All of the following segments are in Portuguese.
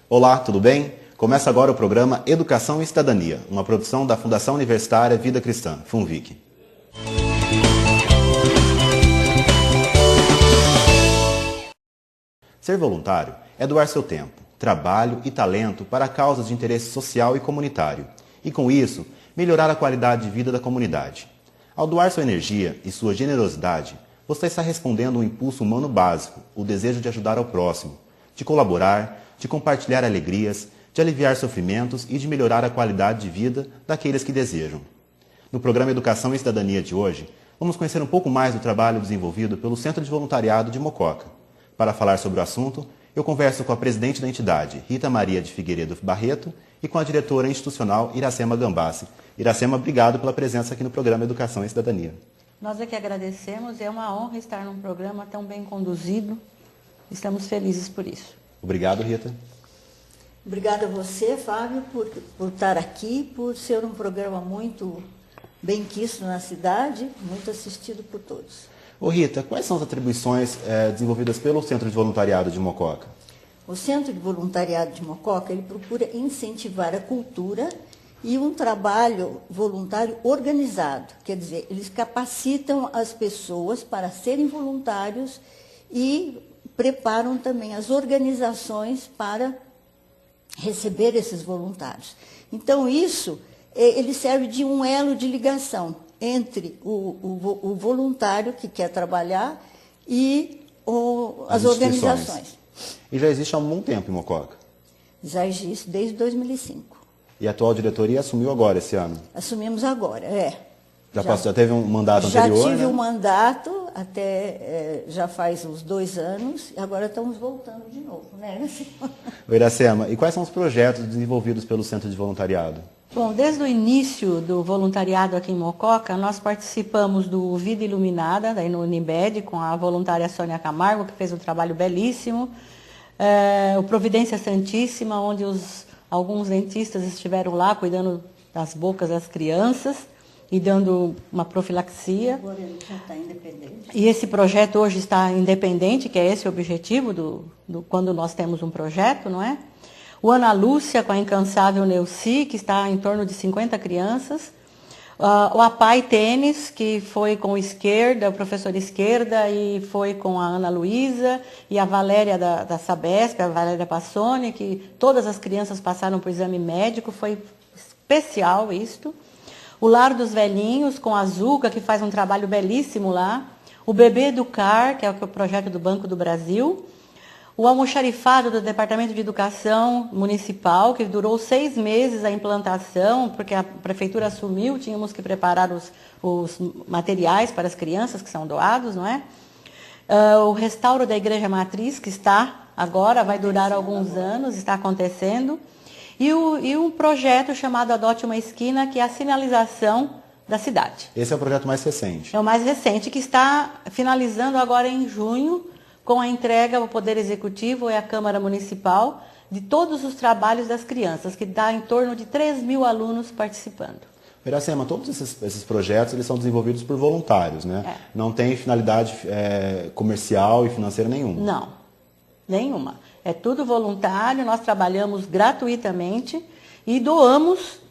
Olá, tudo bem? Começa agora o programa Educação e Cidadania, uma produção da Fundação Universitária Vida Cristã, FUNVIC. Ser voluntário é doar seu tempo, trabalho e talento para causas de interesse social e comunitário, e com isso, melhorar a qualidade de vida da comunidade. Ao doar sua energia e sua generosidade, você está respondendo a um impulso humano básico, o desejo de ajudar ao próximo, de colaborar, de compartilhar alegrias, de aliviar sofrimentos e de melhorar a qualidade de vida daqueles que desejam. No programa Educação e Cidadania de hoje, vamos conhecer um pouco mais do trabalho desenvolvido pelo Centro de Voluntariado de Mococa. Para falar sobre o assunto, eu converso com a presidente da entidade, Rita Maria de Figueiredo Barreto, e com a diretora institucional, Iracema Gambassi. Iracema, obrigado pela presença aqui no programa Educação e Cidadania. Nós é que agradecemos, é uma honra estar num programa tão bem conduzido. Estamos felizes por isso. Obrigado, Rita. Obrigada a você, Fábio, por estar aqui, por ser um programa muito bem quisto na cidade, muito assistido por todos. Ô Rita, quais são as atribuições desenvolvidas pelo Centro de Voluntariado de Mococa? O Centro de Voluntariado de Mococa, ele procura incentivar a cultura e um trabalho voluntário organizado. Quer dizer, eles capacitam as pessoas para serem voluntários e preparam também as organizações para receber esses voluntários. Então, isso, ele serve de um elo de ligação entre o voluntário que quer trabalhar e as organizações. E já existe há um bom tempo em Mococa? Já existe desde 2005. E a atual diretoria assumiu agora, esse ano? Assumimos agora, Já teve um mandato anterior? Já tive um mandato, até já faz uns 2 anos, e agora estamos voltando de novo, né? Iracema, e quais são os projetos desenvolvidos pelo Centro de Voluntariado? Bom, desde o início do voluntariado aqui em Mococa, nós participamos do Vida Iluminada, daí no Unimed, com a voluntária Sônia Camargo, que fez um trabalho belíssimo. O Providência Santíssima, onde alguns dentistas estiveram lá cuidando das bocas das crianças e dando uma profilaxia. Agora ele já está independente. E esse projeto hoje está independente, que é esse o objetivo quando nós temos um projeto, não é? O Ana Lúcia, com a incansável Neuci, que está em torno de 50 crianças. O APAI Tênis, que foi com o Esquerda, o professor Esquerda, e foi com a Ana Luísa, e a Valéria da Sabesp, a Valéria Passoni, que todas as crianças passaram por exame médico, foi especial isto. O Lar dos Velhinhos, com a Zuca, que faz um trabalho belíssimo lá. O Bebê Educar, que é o projeto do Banco do Brasil. O almoxarifado do Departamento de Educação Municipal, que durou 6 meses a implantação, porque a prefeitura assumiu, tínhamos que preparar os materiais para as crianças que são doados, não é? O restauro da Igreja Matriz, que está agora, vai durar alguns anos, está acontecendo. E um projeto chamado Adote uma Esquina, que é a sinalização da cidade. Esse é o projeto mais recente. É o mais recente, que está finalizando agora em junho, com a entrega ao Poder Executivo e à Câmara Municipal de todos os trabalhos das crianças, que dá em torno de 3.000 alunos participando. Iracema, todos esses projetos eles são desenvolvidos por voluntários, né? Não tem finalidade comercial e financeira nenhuma. Não, nenhuma. É tudo voluntário, nós trabalhamos gratuitamente e doamos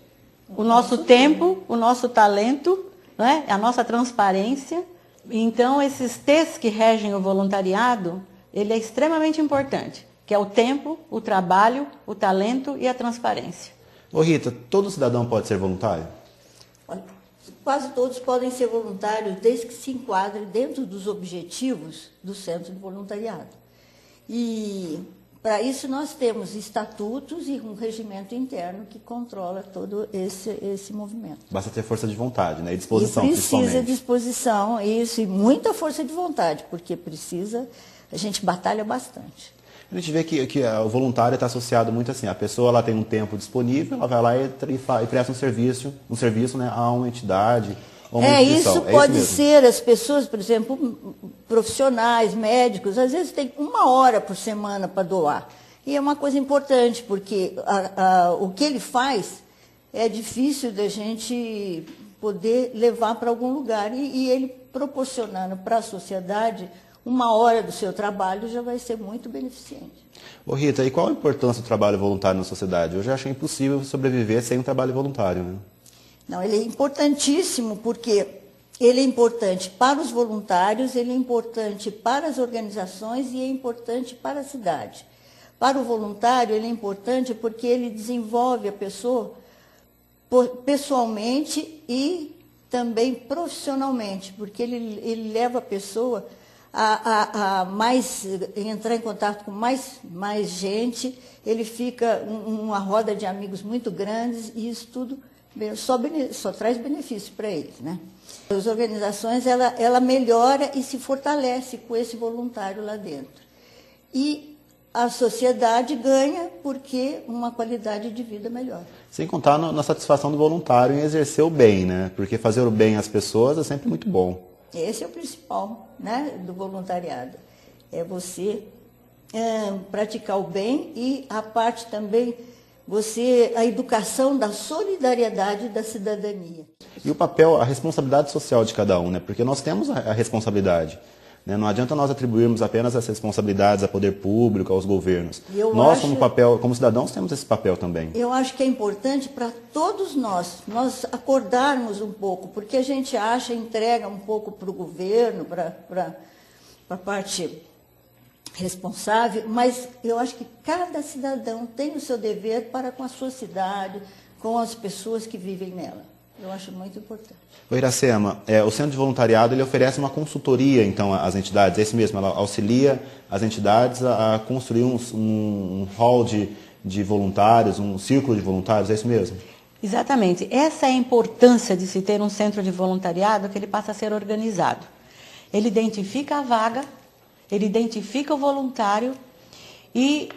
o nosso tempo, o nosso talento, né? A nossa transparência. Então, esses T's que regem o voluntariado, ele é extremamente importante, que é o tempo, o trabalho, o talento e a transparência. Ô Rita, todo cidadão pode ser voluntário? Olha, quase todos podem ser voluntários, desde que se enquadrem dentro dos objetivos do Centro de Voluntariado. E, para isso, nós temos estatutos e um regimento interno que controla todo esse movimento. Basta ter força de vontade, né? E disposição, e precisa principalmente. Disposição, isso, e muita força de vontade, porque a gente batalha bastante. A gente vê que o voluntário está associado muito assim, a pessoa ela tem um tempo disponível, ela vai lá e presta um serviço, né, a uma entidade, a uma instituição. Isso pode ser as pessoas, por exemplo, profissionais, médicos, às vezes tem 1 hora por semana para doar. E é uma coisa importante, porque o que ele faz é difícil da gente poder levar para algum lugar. E ele proporcionando para a sociedade 1 hora do seu trabalho já vai ser muito beneficente. Ô Rita, e qual a importância do trabalho voluntário na sociedade? Eu já achei impossível sobreviver sem um trabalho voluntário, né? Não, ele é importantíssimo porque ele é importante para os voluntários, ele é importante para as organizações e é importante para a cidade. Para o voluntário, ele é importante porque ele desenvolve a pessoa pessoalmente e também profissionalmente, porque ele leva a pessoa a entrar em contato com mais gente, ele fica uma roda de amigos muito grandes e isso tudo só traz benefício para eles, né? As organizações, ela melhora e se fortalece com esse voluntário lá dentro. E a sociedade ganha porque uma qualidade de vida melhor. Sem contar na satisfação do voluntário em exercer o bem, né? Porque fazer o bem às pessoas é sempre muito bom. Esse é o principal, né, do voluntariado. É você praticar o bem e a parte também, a educação da solidariedade da cidadania. E o papel, a responsabilidade social de cada um, né? Porque nós temos a responsabilidade. Né? Não adianta nós atribuirmos apenas as responsabilidades ao poder público, aos governos. Nós, como cidadãos, temos esse papel também. Eu acho que é importante para todos nós acordarmos um pouco, porque a gente entrega um pouco para o governo, para a parte responsável, mas eu acho que cada cidadão tem o seu dever para com a sua cidade, com as pessoas que vivem nela. Eu acho muito importante. O Iracema, o Centro de Voluntariado ele oferece uma consultoria então às entidades, é isso mesmo, ela auxilia as entidades a construir um hall de voluntários, um círculo de voluntários, é isso mesmo? Exatamente. Essa é a importância de se ter um centro de voluntariado, que ele passa a ser organizado. Ele identifica a vaga, ele identifica o voluntário e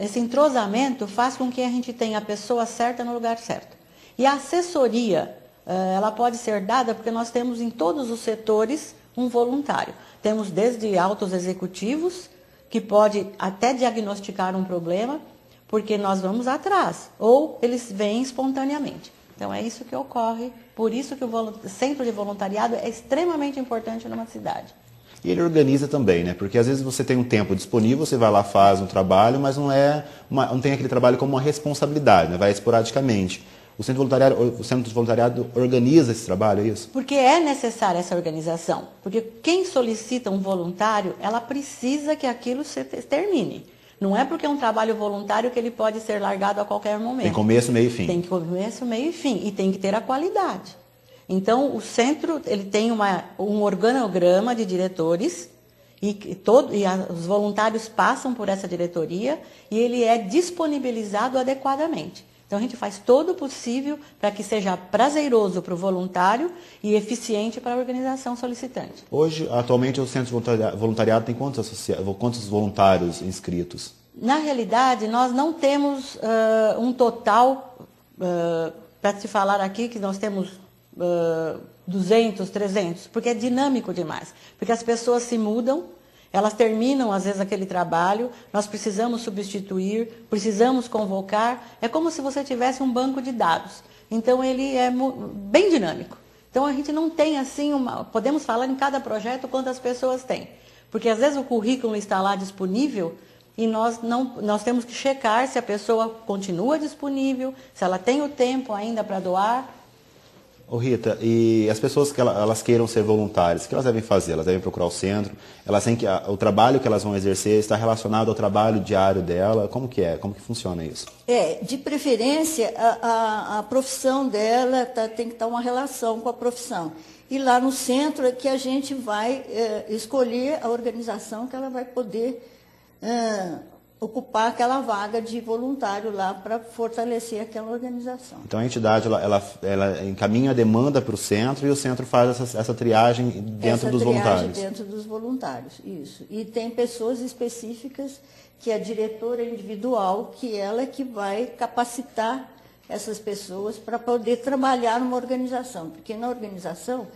esse entrosamento faz com que a gente tenha a pessoa certa no lugar certo. E a assessoria, ela pode ser dada porque nós temos em todos os setores um voluntário. Temos desde altos executivos, que pode até diagnosticar um problema, porque nós vamos atrás, ou eles vêm espontaneamente. Então é isso que ocorre, por isso que o centro de voluntariado é extremamente importante numa cidade. E ele organiza também, né? Porque às vezes você tem um tempo disponível, você vai lá, faz um trabalho, mas não tem aquele trabalho como uma responsabilidade, né? Vai esporadicamente. O Centro de Voluntariado organiza esse trabalho, é isso? Porque é necessária essa organização. Porque quem solicita um voluntário, ela precisa que aquilo se termine. Não é porque é um trabalho voluntário que ele pode ser largado a qualquer momento. Tem começo, meio e fim. Tem começo, meio e fim. E tem que ter a qualidade. Então, o centro ele tem um organograma de diretores e os voluntários passam por essa diretoria e ele é disponibilizado adequadamente. Então, a gente faz todo o possível para que seja prazeroso para o voluntário e eficiente para a organização solicitante. Hoje, atualmente, o Centro de Voluntariado tem quantos voluntários inscritos? Na realidade, nós não temos um total, para se falar aqui que nós temos 200, 300, porque é dinâmico demais. Porque as pessoas se mudam, elas terminam, às vezes, aquele trabalho, nós precisamos substituir, precisamos convocar. É como se você tivesse um banco de dados. Então, ele é bem dinâmico. Então, a gente não tem, assim, podemos falar em cada projeto quantas pessoas tem. Porque, às vezes, o currículo está lá disponível e nós temos que checar se a pessoa continua disponível, se ela tem o tempo ainda para doar. Ô Rita, e as pessoas que elas queiram ser voluntárias, o que elas devem fazer? Elas devem procurar o centro? Elas têm que o trabalho que elas vão exercer está relacionado ao trabalho diário dela? Como que é? Como que funciona isso? De preferência, a profissão dela tem que estar uma relação com a profissão. E lá no centro é que a gente vai escolher a organização que ela vai poder ocupar aquela vaga de voluntário lá para fortalecer aquela organização. Então a entidade ela encaminha a demanda para o centro e o centro faz essa triagem dentro dos voluntários. Dentro dos voluntários, isso. E tem pessoas específicas que a diretora individual, que ela é que vai capacitar essas pessoas para poder trabalhar numa organização, porque na organização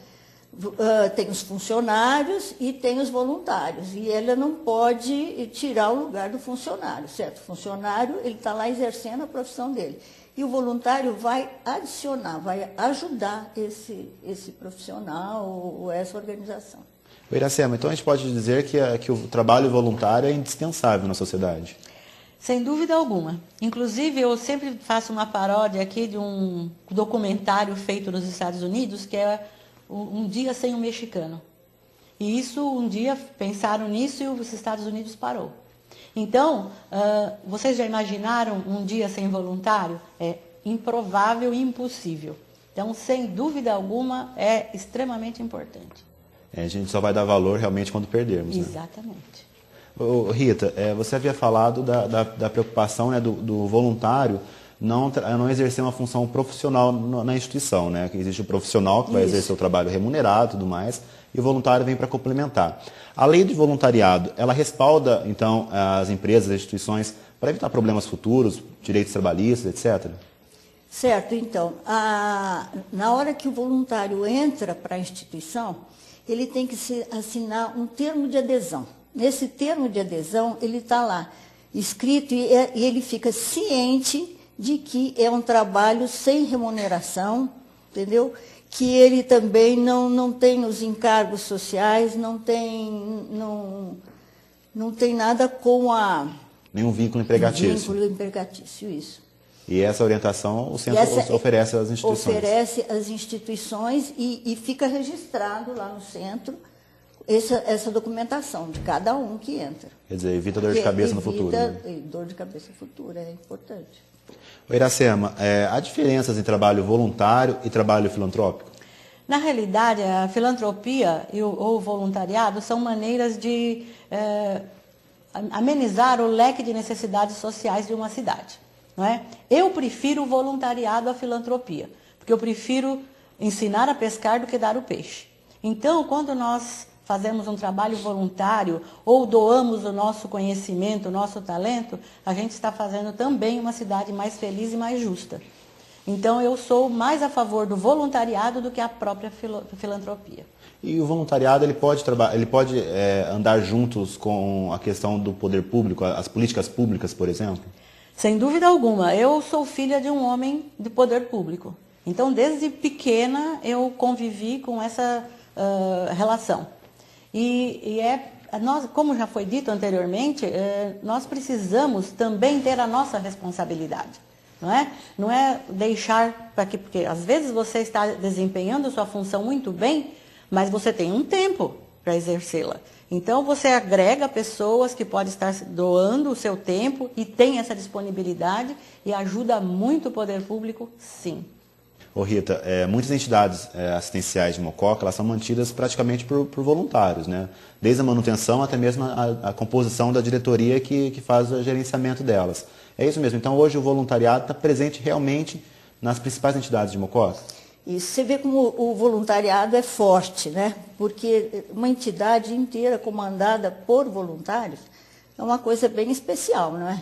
tem os funcionários e tem os voluntários, e ela não pode tirar o lugar do funcionário, certo? O funcionário, ele está lá exercendo a profissão dele, e o voluntário vai adicionar, vai ajudar esse profissional ou essa organização. Iracema, então a gente pode dizer que o trabalho voluntário é indispensável na sociedade. Sem dúvida alguma. Inclusive, eu sempre faço uma paródia aqui de um documentário feito nos Estados Unidos, que é Um Dia Sem um Mexicano. E isso, um dia, pensaram nisso e os Estados Unidos parou. Então, vocês já imaginaram um dia sem voluntário? É improvável e impossível. Então, sem dúvida alguma, é extremamente importante. A gente só vai dar valor realmente quando perdermos. Exatamente. Né? Rita, você havia falado da preocupação, né, do voluntário não exercer uma função profissional na instituição, né? Que existe o profissional que vai exercer o trabalho remunerado e tudo mais, e o voluntário vem para complementar. A lei de voluntariado, ela respalda, então, as empresas, as instituições, para evitar problemas futuros, direitos trabalhistas, etc.? Certo, então, na hora que o voluntário entra para a instituição, ele tem que assinar um termo de adesão. Nesse termo de adesão, ele está lá escrito e ele fica ciente de que é um trabalho sem remuneração, entendeu? Que ele também não tem os encargos sociais, não tem nada com nenhum vínculo empregatício. Vínculo empregatício, isso. E essa orientação o centro oferece às instituições? Oferece às instituições e fica registrado lá no centro essa documentação de cada um que entra. Quer dizer, evita dor de cabeça no futuro. Evita dor de cabeça no futuro, é importante. Iracema, há diferenças em trabalho voluntário e trabalho filantrópico? Na realidade, a filantropia ou o voluntariado são maneiras de amenizar o leque de necessidades sociais de uma cidade. Não é? Eu prefiro o voluntariado à filantropia, porque eu prefiro ensinar a pescar do que dar o peixe. Então, quando nós fazemos um trabalho voluntário ou doamos o nosso conhecimento, o nosso talento, a gente está fazendo também uma cidade mais feliz e mais justa. Então, eu sou mais a favor do voluntariado do que a própria filantropia. E o voluntariado ele pode andar juntos com a questão do poder público, as políticas públicas, por exemplo? Sem dúvida alguma. Eu sou filha de um homem de poder público. Então, desde pequena, eu convivi com essa relação. Nós, como já foi dito anteriormente, nós precisamos também ter a nossa responsabilidade. Não é deixar porque às vezes você está desempenhando sua função muito bem, mas você tem um tempo para exercê-la. Então, você agrega pessoas que podem estar doando o seu tempo e tem essa disponibilidade e ajuda muito o poder público, sim. Rita, muitas entidades assistenciais de Mococa, elas são mantidas praticamente por voluntários, né? Desde a manutenção até mesmo a composição da diretoria que faz o gerenciamento delas. É isso mesmo. Então, hoje o voluntariado está presente realmente nas principais entidades de Mococa? E você vê como o voluntariado é forte, né? Porque uma entidade inteira comandada por voluntários é uma coisa bem especial, não é?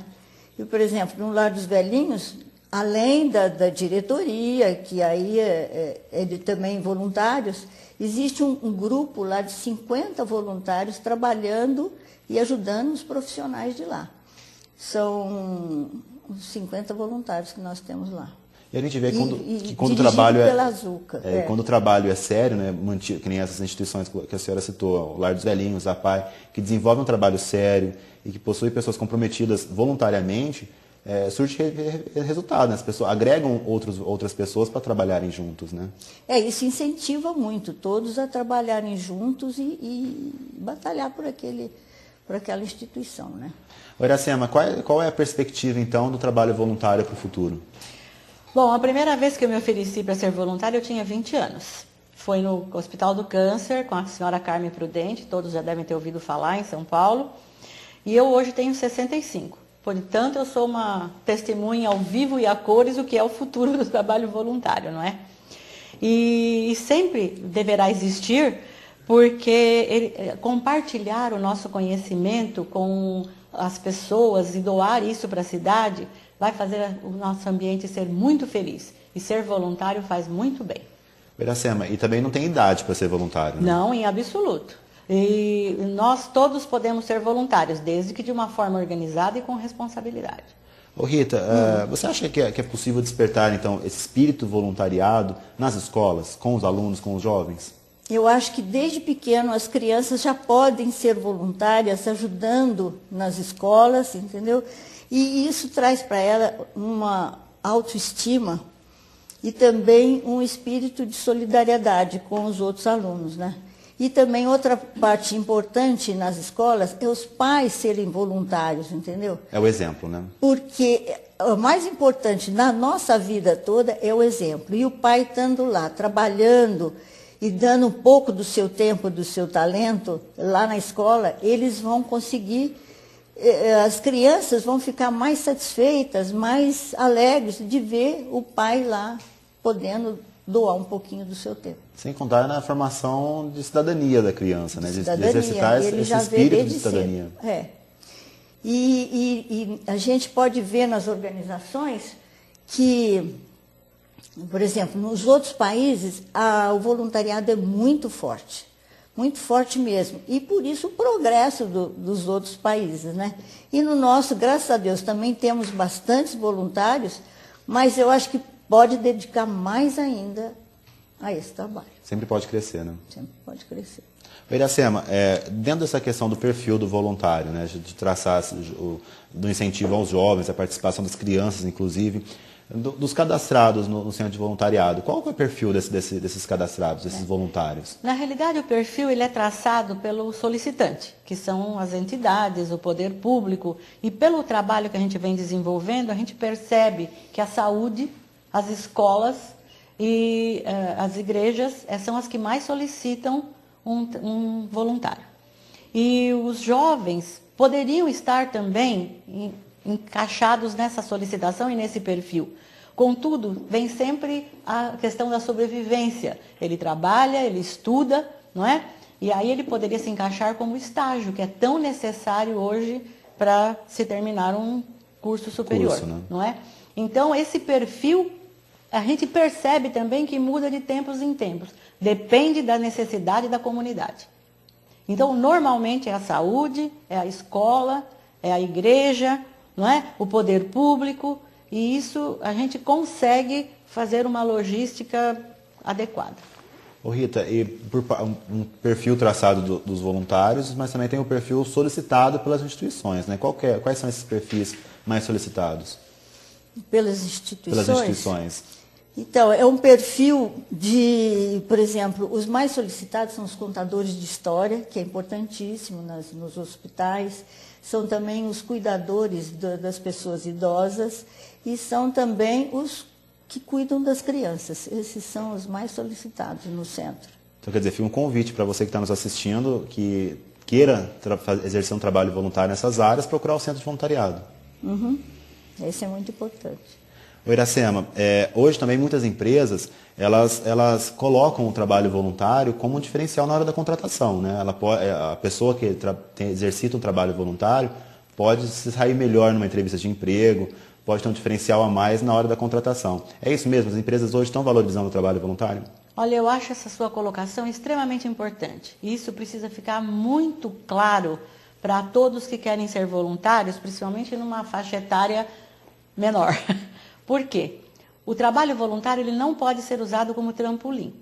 E, por exemplo, no Lar dos Velhinhos, além da diretoria, que aí é de também voluntários, existe um grupo lá de 50 voluntários trabalhando e ajudando os profissionais de lá. São 50 voluntários que nós temos lá. E a gente vê que quando o trabalho quando o trabalho é sério, né, que nem essas instituições que a senhora citou, o Lar dos Velhinhos, a PAI, que desenvolvem um trabalho sério e que possui pessoas comprometidas voluntariamente, surge resultado, né? As pessoas agregam outras pessoas para trabalharem juntos, né? Isso incentiva muito todos a trabalharem juntos e batalhar por aquela instituição, né? Iracema, qual é a perspectiva, então, do trabalho voluntário para o futuro? Bom, a primeira vez que eu me ofereci para ser voluntária, eu tinha 20 anos. Foi no Hospital do Câncer, com a senhora Carmen Prudente, todos já devem ter ouvido falar, em São Paulo. E eu hoje tenho 65. Portanto, eu sou uma testemunha ao vivo e a cores do que é o futuro do trabalho voluntário, não é? E sempre deverá existir, porque compartilhar o nosso conhecimento com as pessoas e doar isso para a cidade vai fazer o nosso ambiente ser muito feliz. E ser voluntário faz muito bem. Iracema, e também não tem idade para ser voluntário, né? Não, em absoluto. E nós todos podemos ser voluntários, desde que de uma forma organizada e com responsabilidade. Rita, você acha que é possível despertar, então, esse espírito voluntariado nas escolas, com os alunos, com os jovens? Eu acho que desde pequeno as crianças já podem ser voluntárias, ajudando nas escolas, entendeu? E isso traz para ela uma autoestima e também um espírito de solidariedade com os outros alunos, né? E também outra parte importante nas escolas é os pais serem voluntários, entendeu? É o exemplo, né? Porque o mais importante na nossa vida toda é o exemplo. E o pai estando lá, trabalhando e dando um pouco do seu tempo, do seu talento lá na escola, eles vão conseguir, as crianças vão ficar mais satisfeitas, mais alegres de ver o pai lá podendo doar um pouquinho do seu tempo. Sem contar na formação de cidadania da criança, né? De Cidadania, exercitar ele esse já vê espírito de desde cidadania. cedo. É. E a gente pode ver nas organizações que, por exemplo, nos outros países, o voluntariado é muito forte mesmo. E por isso o progresso dos outros países, né? E no nosso, graças a Deus, também temos bastantes voluntários, mas eu acho que pode dedicar mais ainda a esse trabalho. Sempre pode crescer, né? Sempre pode crescer. Iracema, dentro dessa questão do perfil do voluntário, né, de traçar do incentivo aos jovens, a participação das crianças, inclusive, dos cadastrados no centro de voluntariado, qual é o perfil desses cadastrados, desses voluntários? Na realidade, o perfil ele é traçado pelo solicitante, que são as entidades, o poder público, e pelo trabalho que a gente vem desenvolvendo, a gente percebe que a saúde, as escolas e as igrejas são as que mais solicitam um voluntário. E os jovens poderiam estar também encaixados nessa solicitação e nesse perfil. Contudo, vem sempre a questão da sobrevivência. Ele trabalha, ele estuda, não é? E aí ele poderia se encaixar como estágio, que é tão necessário hoje para se terminar um curso superior, né? Não é? Então, esse perfil, a gente percebe também que muda de tempos em tempos. Depende da necessidade da comunidade. Então, normalmente é a saúde, é a escola, é a igreja, não é? O poder público, e isso a gente consegue fazer uma logística adequada. Ô Rita, e um perfil traçado dos voluntários, mas também tem o perfil solicitado pelas instituições, né? Quais são esses perfis mais solicitados? Pelas instituições? Pelas instituições. Então, é um perfil de, por exemplo, os mais solicitados são os contadores de história, que é importantíssimo nos hospitais, são também os cuidadores das pessoas idosas e são também os que cuidam das crianças. Esses são os mais solicitados no centro. Então, quer dizer, fica um convite para você que está nos assistindo, que queira exercer um trabalho voluntário nessas áreas, procurar o centro de voluntariado. Uhum. Esse é muito importante. Ô Iracema, hoje também muitas empresas, elas colocam o trabalho voluntário como um diferencial na hora da contratação, né? A pessoa que exercita um trabalho voluntário pode se sair melhor numa entrevista de emprego, pode ter um diferencial a mais na hora da contratação. É isso mesmo? As empresas hoje estão valorizando o trabalho voluntário? Olha, eu acho essa sua colocação extremamente importante. Isso precisa ficar muito claro para todos que querem ser voluntários, principalmente numa faixa etária menor. Por quê? O trabalho voluntário ele não pode ser usado como trampolim.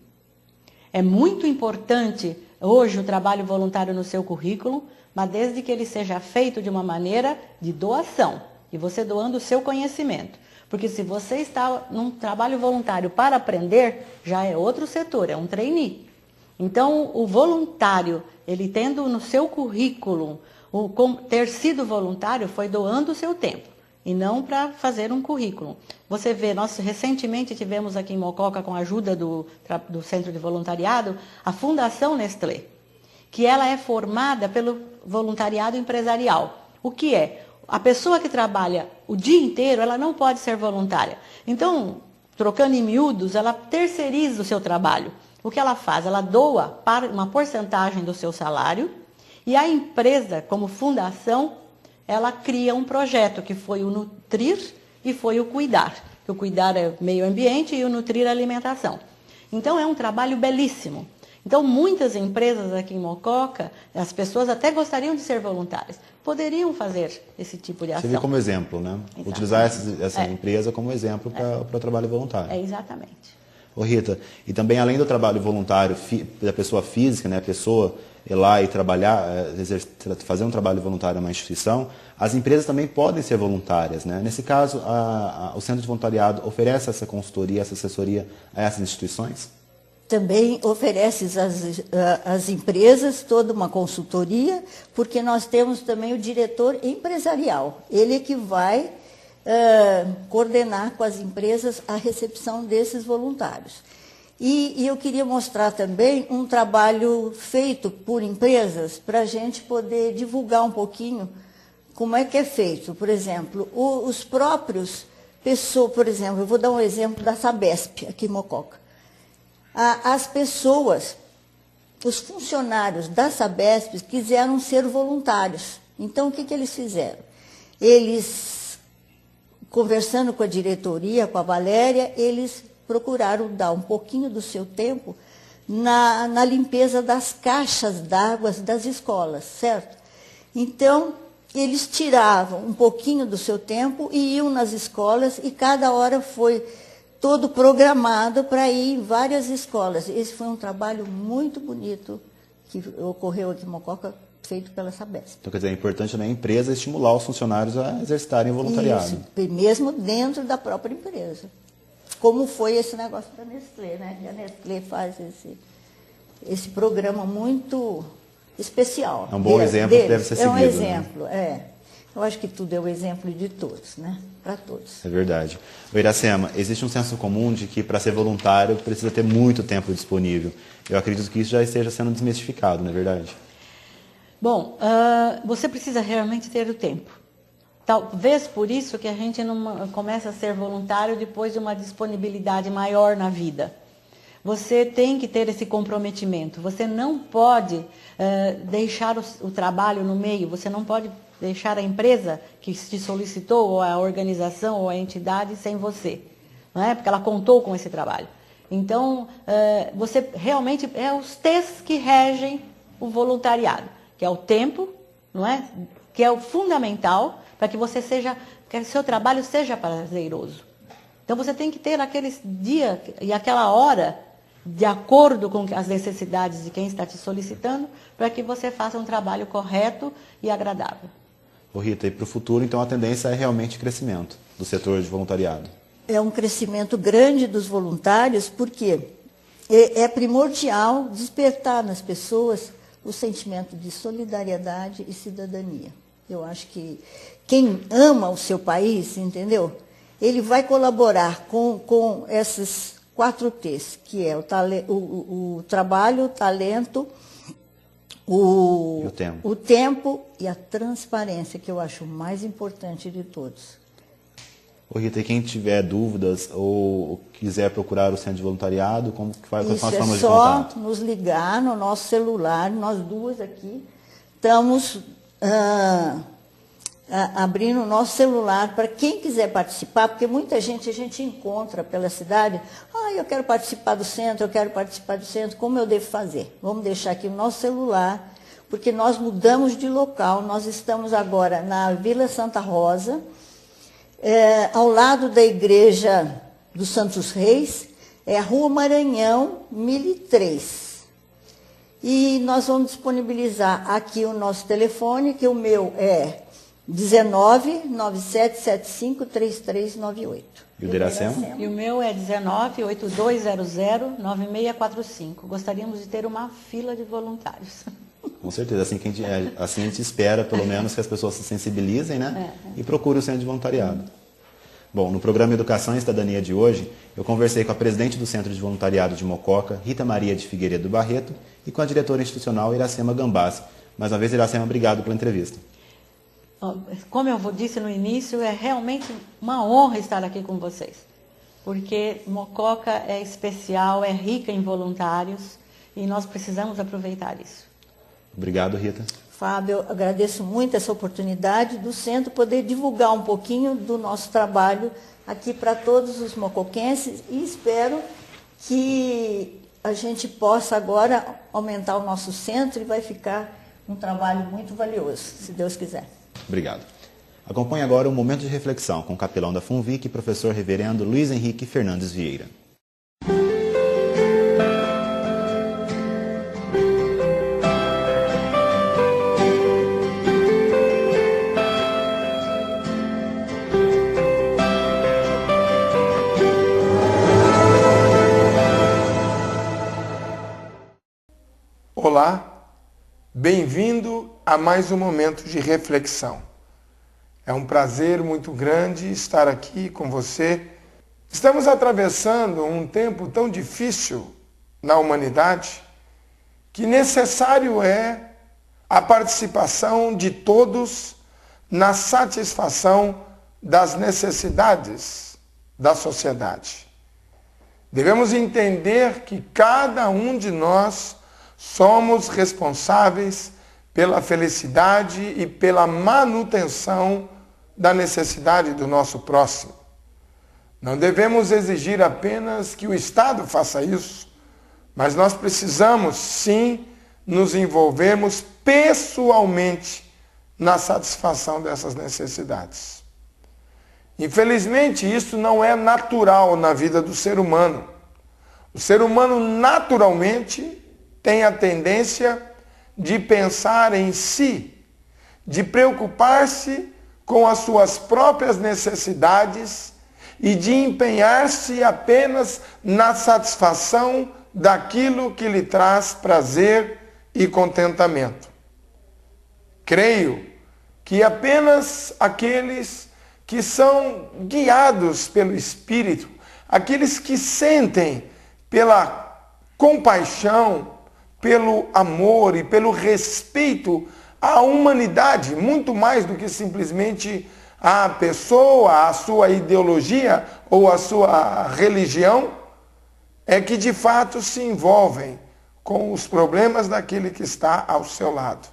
É muito importante hoje o trabalho voluntário no seu currículo, mas desde que ele seja feito de uma maneira de doação, e você doando o seu conhecimento. Porque se você está num trabalho voluntário para aprender, já é outro setor, é um trainee. Então, o voluntário, ele tendo no seu currículo, ter sido voluntário foi doando o seu tempo. E não para fazer um currículo. Você vê, nós recentemente tivemos aqui em Mococa, com a ajuda do Centro de Voluntariado, a Fundação Nestlé, que ela é formada pelo voluntariado empresarial. O que é? A pessoa que trabalha o dia inteiro, ela não pode ser voluntária. Então, trocando em miúdos, ela terceiriza o seu trabalho. O que ela faz? Ela doa para uma porcentagem do seu salário e a empresa, como fundação, ela cria um projeto que foi o Nutrir e foi o Cuidar. O Cuidar é meio ambiente e o Nutrir é alimentação. Então, é um trabalho belíssimo. Então, muitas empresas aqui em Mococa, as pessoas até gostariam de ser voluntárias, poderiam fazer esse tipo de ação. Seria como exemplo, né? Exatamente. Utilizar essa empresa como exemplo para o trabalho voluntário. É, exatamente. Ô Rita, e também além do trabalho voluntário da pessoa física, né, a pessoa ir lá e trabalhar, fazer um trabalho voluntário numa instituição, as empresas também podem ser voluntárias, né? Nesse caso, o Centro de Voluntariado oferece essa consultoria, essa assessoria a essas instituições? Também oferece às empresas toda uma consultoria, porque nós temos também o diretor empresarial. Ele que vai coordenar com as empresas a recepção desses voluntários. E eu queria mostrar também um trabalho feito por empresas para a gente poder divulgar um pouquinho como é que é feito. Por exemplo, os próprios pessoas, por exemplo, eu vou dar um exemplo da Sabesp, aqui em Mococa. As pessoas, os funcionários da Sabesp quiseram ser voluntários. Então, o que eles fizeram? Eles, conversando com a diretoria, com a Valéria, eles procuraram dar um pouquinho do seu tempo na limpeza das caixas d'água das escolas, certo? Então, eles tiravam um pouquinho do seu tempo e iam nas escolas e cada hora foi todo programado para ir em várias escolas. Esse foi um trabalho muito bonito que ocorreu aqui em Mococa, feito pela Sabesp. Então, quer dizer, é importante também a empresa estimular os funcionários a exercitarem o voluntariado. Isso, mesmo dentro da própria empresa. Como foi esse negócio da Nestlé, né? A Nestlé faz esse programa muito especial. É um bom exemplo que deve ser seguido. É um exemplo, né? Eu acho que tudo é o exemplo de todos, né? Para todos. É verdade. O Iracema, existe um senso comum de que para ser voluntário precisa ter muito tempo disponível. Eu acredito que isso já esteja sendo desmistificado, não é verdade? Bom, você precisa realmente ter o tempo. Talvez por isso que a gente não começa a ser voluntário depois de uma disponibilidade maior na vida. Você tem que ter esse comprometimento. Você não pode deixar o trabalho no meio, você não pode deixar a empresa que te solicitou, ou a organização, ou a entidade, sem você. Não é? Porque ela contou com esse trabalho. Então, você realmente é os T's que regem o voluntariado, que é o tempo, não é? Que é o fundamental para que você que o seu trabalho seja prazeroso. Então você tem que ter aquele dia e aquela hora de acordo com as necessidades de quem está te solicitando, para que você faça um trabalho correto e agradável. Ô Rita, e para o futuro, então, a tendência é realmente crescimento do setor de voluntariado? É um crescimento grande dos voluntários, porque é primordial despertar nas pessoas o sentimento de solidariedade e cidadania. Eu acho que quem ama o seu país, entendeu? Ele vai colaborar com esses 4 T's, que é o trabalho, o talento, o tempo e a transparência, que eu acho o mais importante de todos. Ô Rita, e quem tiver dúvidas ou quiser procurar o Centro de Voluntariado, como que faz? Quais são as formas de contato? É só nos ligar no nosso celular, nós duas aqui estamos abrindo o nosso celular para quem quiser participar, porque muita gente a gente encontra pela cidade, eu quero participar do centro, como eu devo fazer? Vamos deixar aqui o nosso celular, porque nós mudamos de local, nós estamos agora na Vila Santa Rosa, ao lado da Igreja dos Santos Reis, é a Rua Maranhão, 1003. E nós vamos disponibilizar aqui o nosso telefone, que o meu é 19-9775-3398. E o do Iracema? E o meu é 19-8200-9645. Gostaríamos de ter uma fila de voluntários. Com certeza, assim a gente espera, pelo menos, que as pessoas se sensibilizem, né? E procurem o Centro de Voluntariado. Bom, no programa Educação e Cidadania de hoje, eu conversei com a presidente do Centro de Voluntariado de Mococa, Rita Maria de Figueiredo Barreto, e com a diretora institucional Iracema Gambassi. Mais uma vez, Iracema, obrigado pela entrevista. Como eu disse no início, é realmente uma honra estar aqui com vocês, porque Mococa é especial, é rica em voluntários e nós precisamos aproveitar isso. Obrigado, Rita. Fábio, eu agradeço muito essa oportunidade do centro poder divulgar um pouquinho do nosso trabalho aqui para todos os mocoquenses e espero que a gente possa agora aumentar o nosso centro e vai ficar um trabalho muito valioso, se Deus quiser. Obrigado. Acompanhe agora um momento de reflexão com o capelão da FUNVIC, professor reverendo Luiz Henrique Fernandes Vieira. Bem-vindo a mais um momento de reflexão. É um prazer muito grande estar aqui com você. Estamos atravessando um tempo tão difícil na humanidade que necessário é a participação de todos na satisfação das necessidades da sociedade. Devemos entender que cada um de nós somos responsáveis pela felicidade e pela manutenção da necessidade do nosso próximo. Não devemos exigir apenas que o Estado faça isso, mas nós precisamos, sim, nos envolvermos pessoalmente na satisfação dessas necessidades. Infelizmente, isso não é natural na vida do ser humano. O ser humano, naturalmente, tem a tendência de pensar em si, de preocupar-se com as suas próprias necessidades e de empenhar-se apenas na satisfação daquilo que lhe traz prazer e contentamento. Creio que apenas aqueles que são guiados pelo Espírito, aqueles que sentem pela compaixão, pelo amor e pelo respeito à humanidade, muito mais do que simplesmente à pessoa, à sua ideologia ou à sua religião, é que de fato se envolvem com os problemas daquele que está ao seu lado.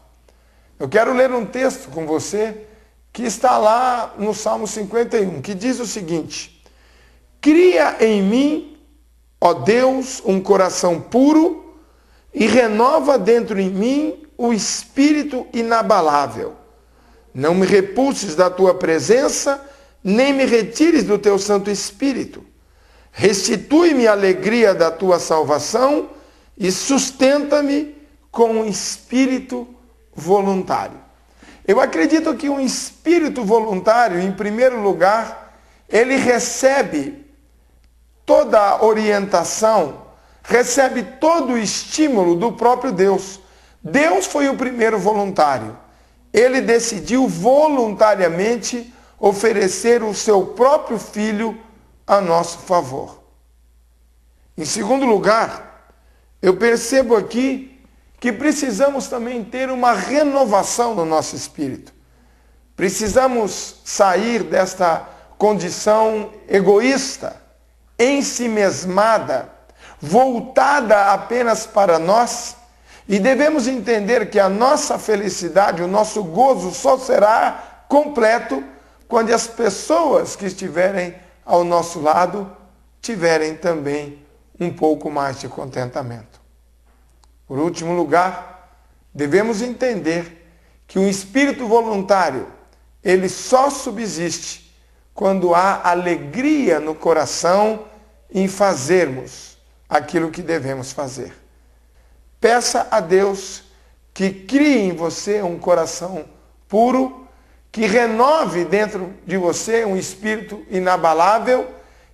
Eu quero ler um texto com você que está lá no Salmo 51, que diz o seguinte: cria em mim, ó Deus, um coração puro e renova dentro em mim o espírito inabalável. Não me repulses da tua presença, nem me retires do teu Santo Espírito. Restitui-me a alegria da tua salvação e sustenta-me com um espírito voluntário. Eu acredito que um espírito voluntário, em primeiro lugar, ele recebe toda a orientação, recebe todo o estímulo do próprio Deus. Deus foi o primeiro voluntário. Ele decidiu voluntariamente oferecer o seu próprio Filho a nosso favor. Em segundo lugar, eu percebo aqui que precisamos também ter uma renovação no nosso espírito. Precisamos sair desta condição egoísta, ensimesmada, voltada apenas para nós, e devemos entender que a nossa felicidade, o nosso gozo só será completo quando as pessoas que estiverem ao nosso lado tiverem também um pouco mais de contentamento. Por último lugar, devemos entender que o espírito voluntário, ele só subsiste quando há alegria no coração em fazermos aquilo que devemos fazer. Peça a Deus que crie em você um coração puro, que renove dentro de você um espírito inabalável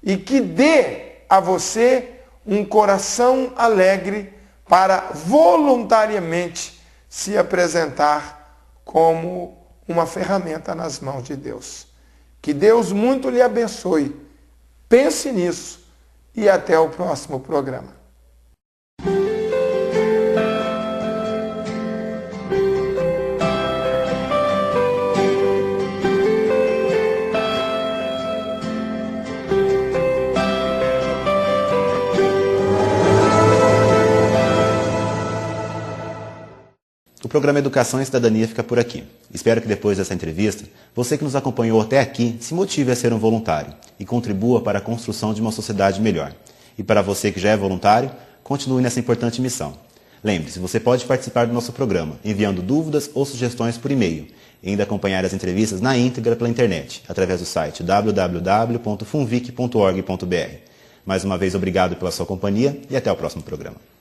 e que dê a você um coração alegre para voluntariamente se apresentar como uma ferramenta nas mãos de Deus. Que Deus muito lhe abençoe. Pense nisso e até o próximo programa. O programa Educação e Cidadania fica por aqui. Espero que depois dessa entrevista, você que nos acompanhou até aqui se motive a ser um voluntário e contribua para a construção de uma sociedade melhor. E para você que já é voluntário, continue nessa importante missão. Lembre-se, você pode participar do nosso programa enviando dúvidas ou sugestões por e-mail e ainda acompanhar as entrevistas na íntegra pela internet, através do site www.funvic.org.br. Mais uma vez, obrigado pela sua companhia e até o próximo programa.